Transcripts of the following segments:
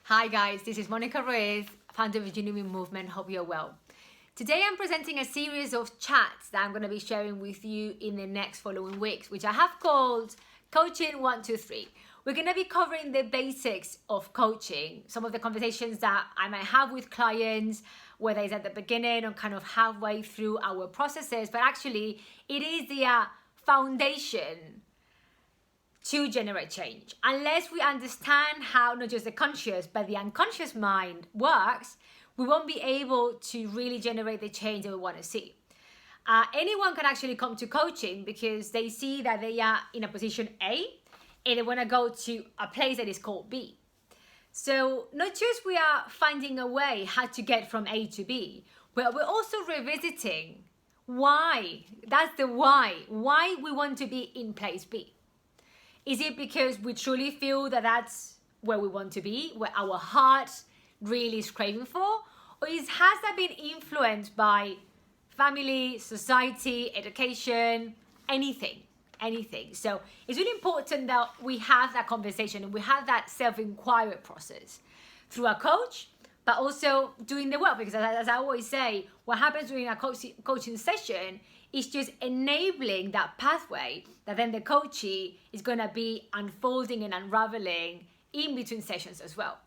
Hi guys, this is Monica Ruiz, founder of Ingenium movement. Hope you're well. Today I'm presenting a series of chats that I'm going to be sharing with you in the next following weeks, which I have called Coaching 123. We're going to be covering the basics of coaching, some of the conversations that I might have with clients, whether it's at the beginning or kind of halfway through our processes, but actually it is the foundation to generate change. Unless we understand how not just the conscious but the unconscious mind works, we won't be able to really generate the change that we want to see. Anyone can actually come to coaching because they see that they are in a position A and they want to go to a place that is called B. So not just we are finding a way how to get from A to B, but we're also revisiting why. That's the why we want to be in place B. Is it because we truly feel that that's where we want to be, where our heart really is craving for? Or has that been influenced by family, society, education, anything? So it's really important that we have that conversation and we have that self-inquiry process through a coach, but also doing the work. Because as I always say, what happens during a coaching session is just enabling that pathway that then the coachee is going to be unfolding and unraveling in between sessions as well.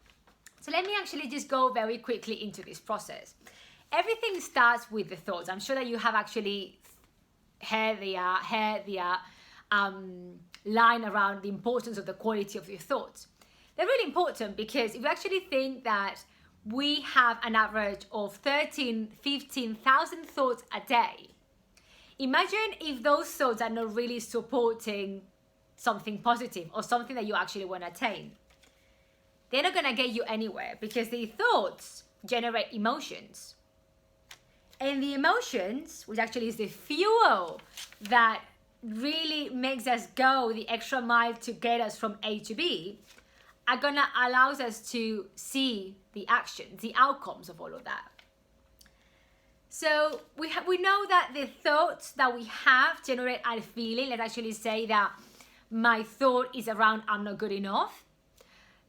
So let me actually just go very quickly into this process. Everything starts with the thoughts. I'm sure that you have actually heard the line around the importance of the quality of your thoughts. They're really important because if you actually think that we have an average of 15,000 thoughts a day, imagine if those thoughts are not really supporting something positive or something that you actually want to attain. They're not going to get you anywhere because the thoughts generate emotions. And the emotions, which actually is the fuel that really makes us go the extra mile to get us from A to B, are going to allow us to see the actions, the outcomes of all of that. So we know that the thoughts that we have generate a feeling. Let's actually say that my thought is around I'm not good enough.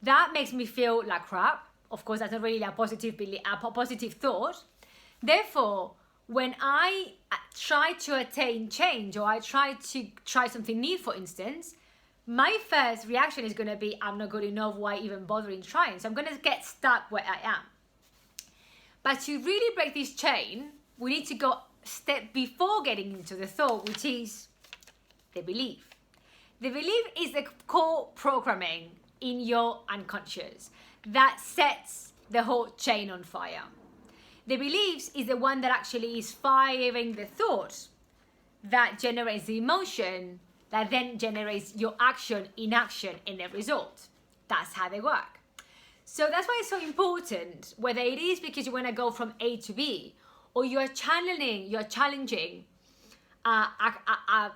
That makes me feel like crap. Of course, that's not really a positive thought. Therefore, when I try to attain change or I try something new, for instance, my first reaction is going to be I'm not good enough. Why even bothering trying? So I'm going to get stuck where I am. But to really break this chain, we need to go step before getting into the thought, which is the belief. The belief is the core programming in your unconscious that sets the whole chain on fire. The beliefs is the one that actually is firing the thought that generates the emotion that then generates your action, inaction, and the result. That's how they work. So that's why it's so important, whether it is because you want to go from A to B, or you're challenging a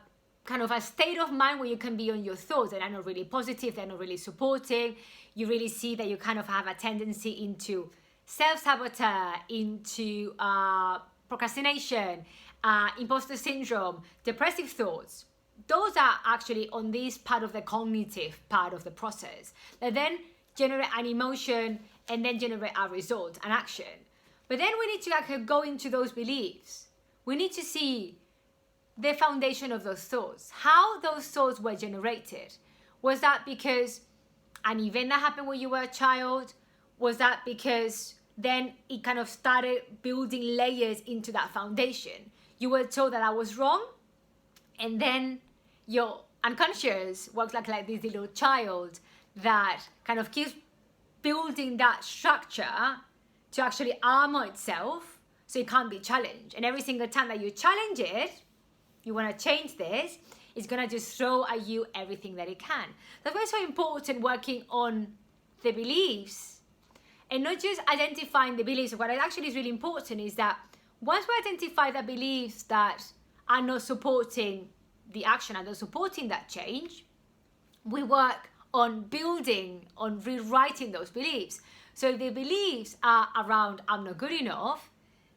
kind of a state of mind where you can be on your thoughts that are not really positive, they're not really supporting. You really see that you kind of have a tendency into self-sabotage, into procrastination, imposter syndrome, depressive thoughts. Those are actually on this part of the cognitive part of the process that then generate an emotion and then generate a result, an action. But then we need to actually go into those beliefs. We need to see the foundation of those thoughts, how those thoughts were generated. Was that because an event that happened when you were a child? Was that because then it kind of started building layers into that foundation? You were told that I was wrong, and then your unconscious works like this little child that kind of keeps building that structure to actually armor itself so it can't be challenged. And every single time that you challenge it, you want to change this, it's going to just throw at you everything that it can. That's why it's so important working on the beliefs and not just identifying the beliefs. What actually is really important is that once we identify the beliefs that are not supporting the action and not supporting that change, we work on building, on rewriting those beliefs. So if the beliefs are around I'm not good enough,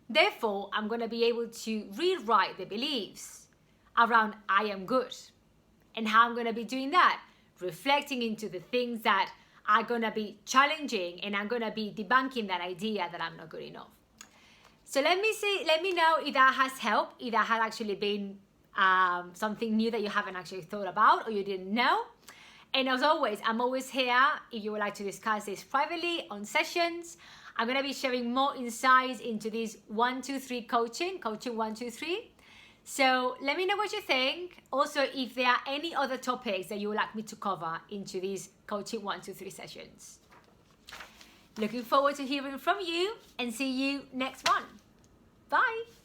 therefore I'm going to be able to rewrite the beliefs around I am good. And how I'm going to be doing that? Reflecting into the things that are gonna be challenging and I'm gonna be debunking that idea that I'm not good enough. So let me know if that has helped, if that has actually been something new that you haven't actually thought about or you didn't know. And as always, I'm always here if you would like to discuss this privately on sessions. I'm going to be sharing more insights into this 1, 2, 3 coaching 1, 2, 3. So let me know what you think. Also, if there are any other topics that you would like me to cover into these coaching 1, 2, 3 sessions. Looking forward to hearing from you and see you next one. Bye.